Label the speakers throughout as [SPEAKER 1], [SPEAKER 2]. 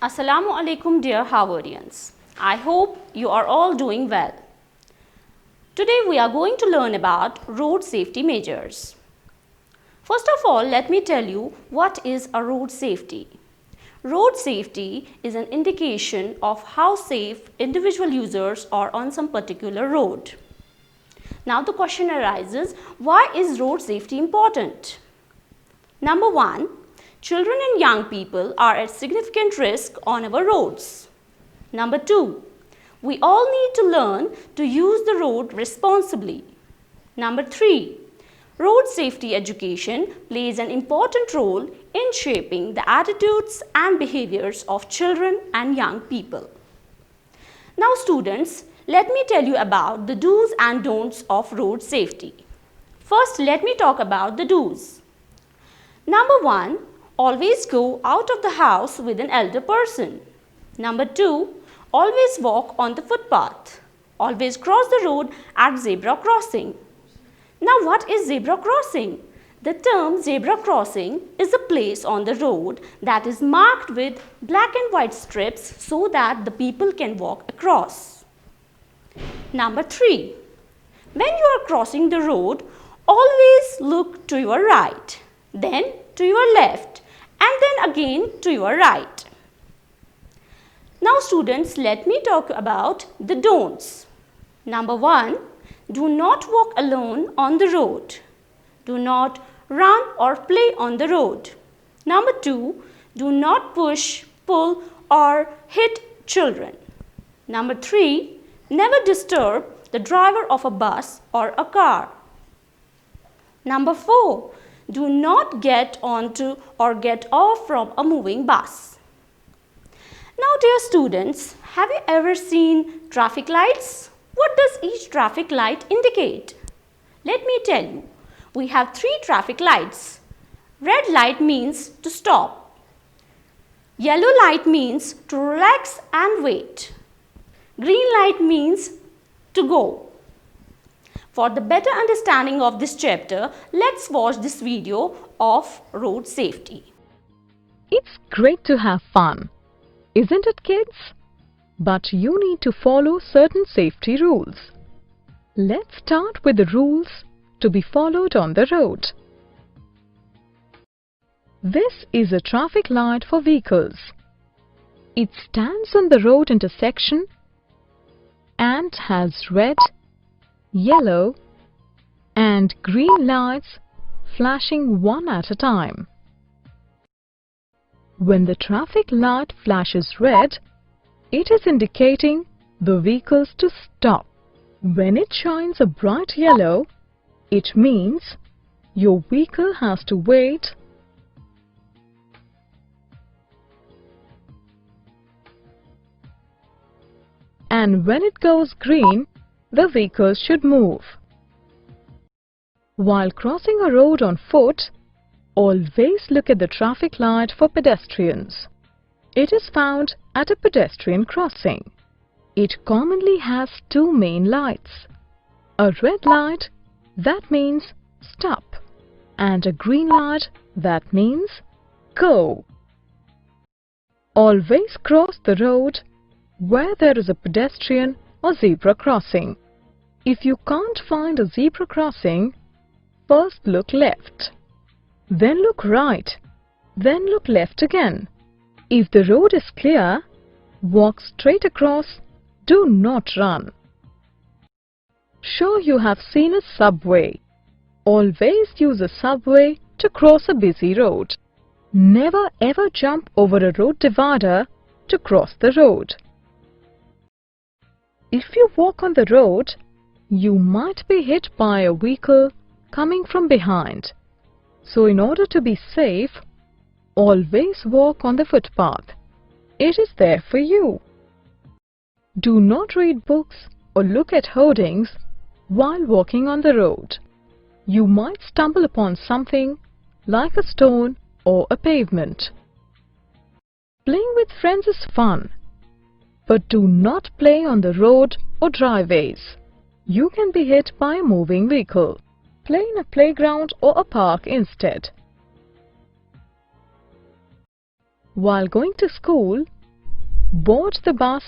[SPEAKER 1] Assalamu alaikum dear Harvardians. I hope you are all doing well. Today we are going to learn about road safety measures. First of all, let me tell you what is a road safety. Road safety is an indication of how safe individual users are on some particular road. Now the question arises, why is road safety important? Number one, children and young people are at significant risk on our roads. Number two, we all need to learn to use the road responsibly. Number three, road safety education plays an important role in shaping the attitudes and behaviors of children and young people. Now students, let me tell you about the do's and don'ts of road safety. First, let me talk about the do's. Number one, always go out of the house with an elder person. Number two, always walk on the footpath. Always cross the road at zebra crossing. Now what is zebra crossing? The term zebra crossing is a place on the road that is marked with black and white strips so that the people can walk across. Number three, when you are crossing the road, always look to your right, then to your left, and then again to your right. Now students, let me talk about the don'ts. Number one, do not walk alone on the road. Do not run or play on the road. Number two, do not push, pull or hit children. Number three, never disturb the driver of a bus or a car. Number four, do not get onto or get off from a moving bus. Now dear students, have you ever seen traffic lights? What does each traffic light indicate? Let me tell you, we have three traffic lights. Red light means to stop. Yellow light means to relax and wait. Green light means to go. For the better understanding of this chapter, let's watch this video of road safety.
[SPEAKER 2] It's great to have fun, isn't it, kids? But you need to follow certain safety rules. Let's start with the rules to be followed on the road. This is a traffic light for vehicles. It stands on the road intersection and has red, yellow and green lights flashing one at a time. When the traffic light flashes red, it is indicating the vehicles to stop. When it shines a bright yellow, it means your vehicle has to wait. And when it goes green, the vehicle should move. While crossing a road on foot, always look at the traffic light for pedestrians. It is found at a pedestrian crossing. It commonly has two main lights. A red light, that means stop, and a green light, that means go. Always cross the road where there is a pedestrian or zebra crossing. If you can't find a zebra crossing, first look left, then look right, then look left again. If the road is clear, walk straight across, do not run. Sure, you have seen a subway. Always use a subway to cross a busy road. Never ever jump over a road divider to cross the road. If you walk on the road, you might be hit by a vehicle coming from behind. So in order to be safe, always walk on the footpath. It is there for you. Do not read books or look at hoardings while walking on the road. You might stumble upon something like a stone or a pavement. Playing with friends is fun, but do not play on the road or driveways. You can be hit by a moving vehicle. Play in a playground or a park instead. While going to school, Board the bus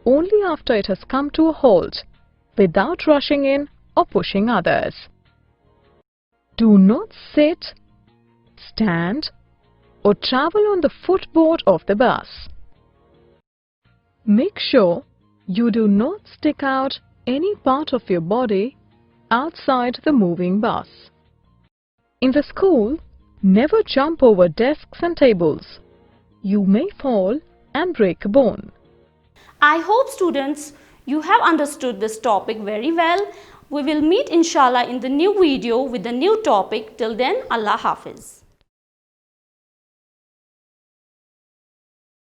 [SPEAKER 2] only after it has come to a halt, without rushing in or pushing others. Do not sit, stand, or travel on the footboard of the bus. Make sure you do not stick out any part of your body outside the moving bus. In the school, never jump over desks and tables. You may fall and break a bone.
[SPEAKER 1] I hope students you have understood this topic very well. We will meet inshallah in the new video with the new topic. Till then, Allah Hafiz.